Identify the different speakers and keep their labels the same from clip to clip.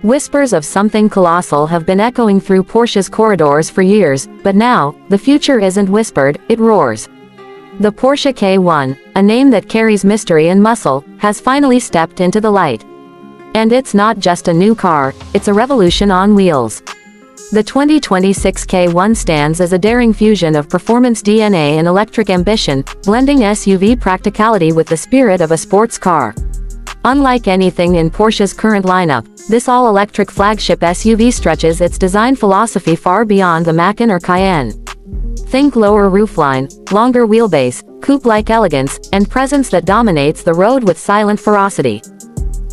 Speaker 1: Whispers of something colossal have been echoing through Porsche's corridors for years, but now, the future isn't whispered, it roars. The Porsche K1, a name that carries mystery and muscle, has finally stepped into the light. And it's not just a new car, it's a revolution on wheels. The 2026 K1 stands as a daring fusion of performance DNA and electric ambition, blending SUV practicality with the spirit of a sports car. Unlike anything in Porsche's current lineup, this all-electric flagship SUV stretches its design philosophy far beyond the Macan or Cayenne. Think lower roofline, longer wheelbase, coupe-like elegance, and presence that dominates the road with silent ferocity.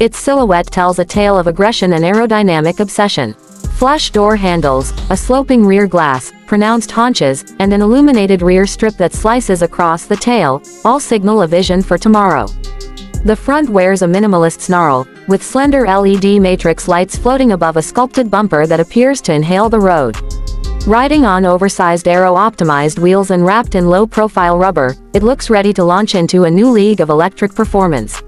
Speaker 1: Its silhouette tells a tale of aggression and aerodynamic obsession. Flush door handles, a sloping rear glass, pronounced haunches, and an illuminated rear strip that slices across the tail, all signal a vision for tomorrow. The front wears a minimalist snarl, with slender LED matrix lights floating above a sculpted bumper that appears to inhale the road. Riding on oversized aero-optimized wheels and wrapped in low-profile rubber, it looks ready to launch into a new league of electric performance.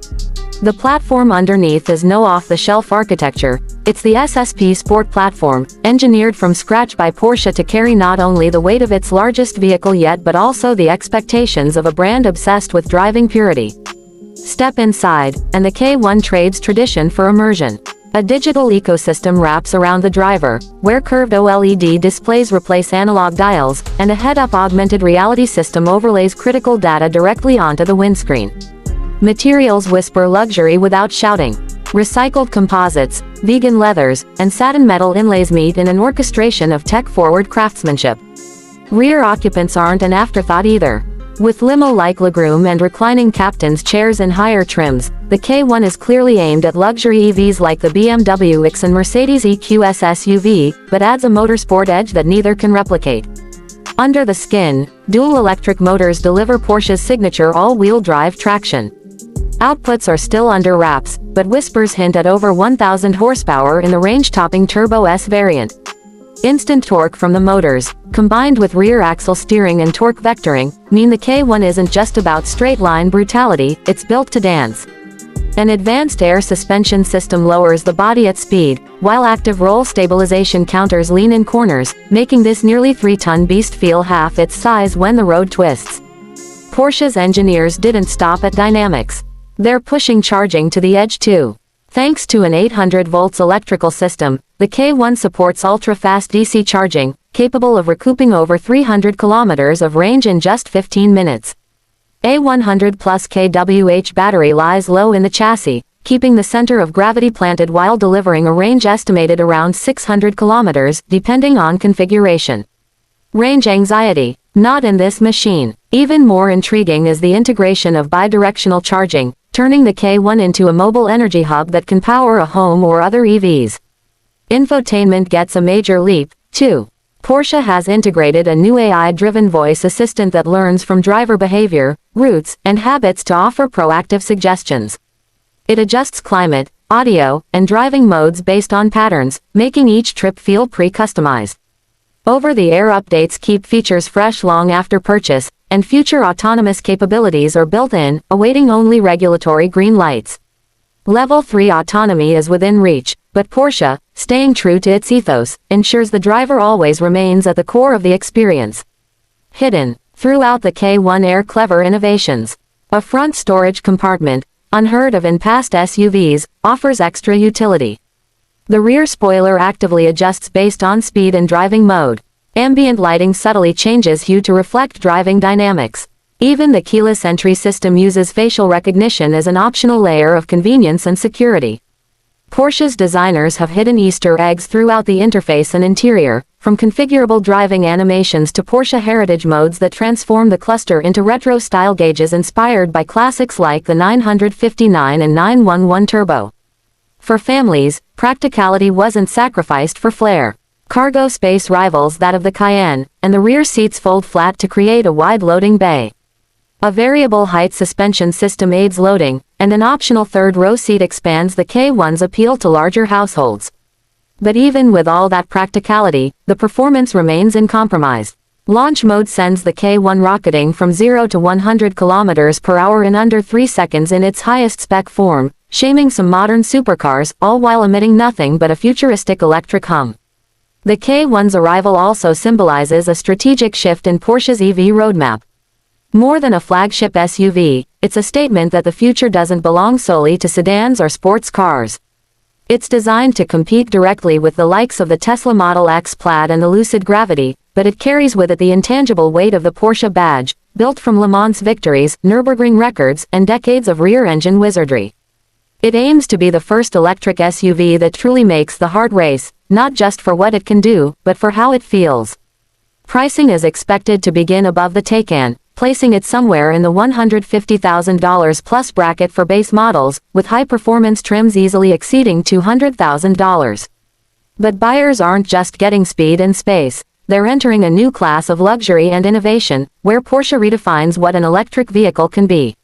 Speaker 1: The platform underneath is no off-the-shelf architecture, it's the SSP Sport platform, engineered from scratch by Porsche to carry not only the weight of its largest vehicle yet but also the expectations of a brand obsessed with driving purity. Step inside, and the K1 trades tradition for immersion. A digital ecosystem wraps around the driver, where curved OLED displays replace analog dials, and a head-up augmented reality system overlays critical data directly onto the windscreen. Materials whisper luxury without shouting. Recycled composites, vegan leathers, and satin metal inlays meet in an orchestration of tech-forward craftsmanship. Rear occupants aren't an afterthought either. With limo-like legroom and reclining captain's chairs in higher trims, the K1 is clearly aimed at luxury EVs like the BMW X and Mercedes EQS SUV, but adds a motorsport edge that neither can replicate. Under the skin, dual electric motors deliver Porsche's signature all-wheel drive traction. Outputs are still under wraps, but whispers hint at over 1,000 horsepower in the range-topping Turbo S variant. Instant torque from the motors, combined with rear axle steering and torque vectoring, mean the K1 isn't just about straight-line brutality, it's built to dance. An advanced air suspension system lowers the body at speed, while active roll stabilization counters lean in corners, making this nearly 3-ton beast feel half its size when the road twists. Porsche's engineers didn't stop at dynamics. They're pushing charging to the edge too. Thanks to an 800 volts electrical system, the K1 supports ultra-fast DC charging, capable of recouping over 300 kilometers of range in just 15 minutes. A 100 plus kWh battery lies low in the chassis, keeping the center of gravity planted while delivering a range estimated around 600 kilometers, depending on configuration. Range anxiety? Not in this machine. Even more intriguing is the integration of bidirectional charging, turning the K1 into a mobile energy hub that can power a home or other EVs. Infotainment gets a major leap, too. Porsche has integrated a new AI-driven voice assistant that learns from driver behavior, routes, and habits to offer proactive suggestions. It adjusts climate, audio, and driving modes based on patterns, making each trip feel pre-customized. Over-the-air updates keep features fresh long after purchase, and future autonomous capabilities are built in, awaiting only regulatory green lights. Level 3 autonomy is within reach, but Porsche, staying true to its ethos, ensures the driver always remains at the core of the experience. Hidden throughout the K1 are clever innovations. A front storage compartment, unheard of in past SUVs, offers extra utility. The rear spoiler actively adjusts based on speed and driving mode. Ambient lighting subtly changes hue to reflect driving dynamics. Even the keyless entry system uses facial recognition as an optional layer of convenience and security. Porsche's designers have hidden Easter eggs throughout the interface and interior, from configurable driving animations to Porsche heritage modes that transform the cluster into retro-style gauges inspired by classics like the 959 and 911 Turbo. For families, practicality wasn't sacrificed for flair. Cargo space rivals that of the Cayenne, and the rear seats fold flat to create a wide loading bay. A variable height suspension system aids loading, and an optional third-row seat expands the K1's appeal to larger households. But even with all that practicality, the performance remains uncompromised. Launch mode sends the K1 rocketing from 0 to 100 km/h in under 3 seconds in its highest spec form, shaming some modern supercars, all while emitting nothing but a futuristic electric hum. The K1's arrival also symbolizes a strategic shift in Porsche's EV roadmap. More than a flagship SUV, it's a statement that the future doesn't belong solely to sedans or sports cars. It's designed to compete directly with the likes of the Tesla Model X Plaid and the Lucid Gravity, but it carries with it the intangible weight of the Porsche badge, built from Le Mans victories, Nürburgring records, and decades of rear-engine wizardry. It aims to be the first electric SUV that truly makes the heart race, not just for what it can do, but for how it feels. Pricing is expected to begin above the Taycan, placing it somewhere in the $150,000 plus bracket for base models, with high-performance trims easily exceeding $200,000. But buyers aren't just getting speed and space, they're entering a new class of luxury and innovation, where Porsche redefines what an electric vehicle can be.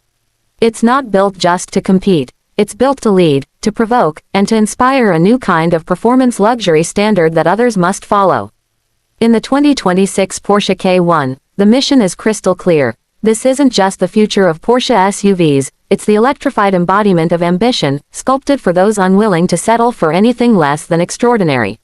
Speaker 1: It's not built just to compete. It's built to lead, to provoke, and to inspire a new kind of performance luxury standard that others must follow. In the 2026 Porsche K1, the mission is crystal clear. This isn't just the future of Porsche SUVs, it's the electrified embodiment of ambition, sculpted for those unwilling to settle for anything less than extraordinary.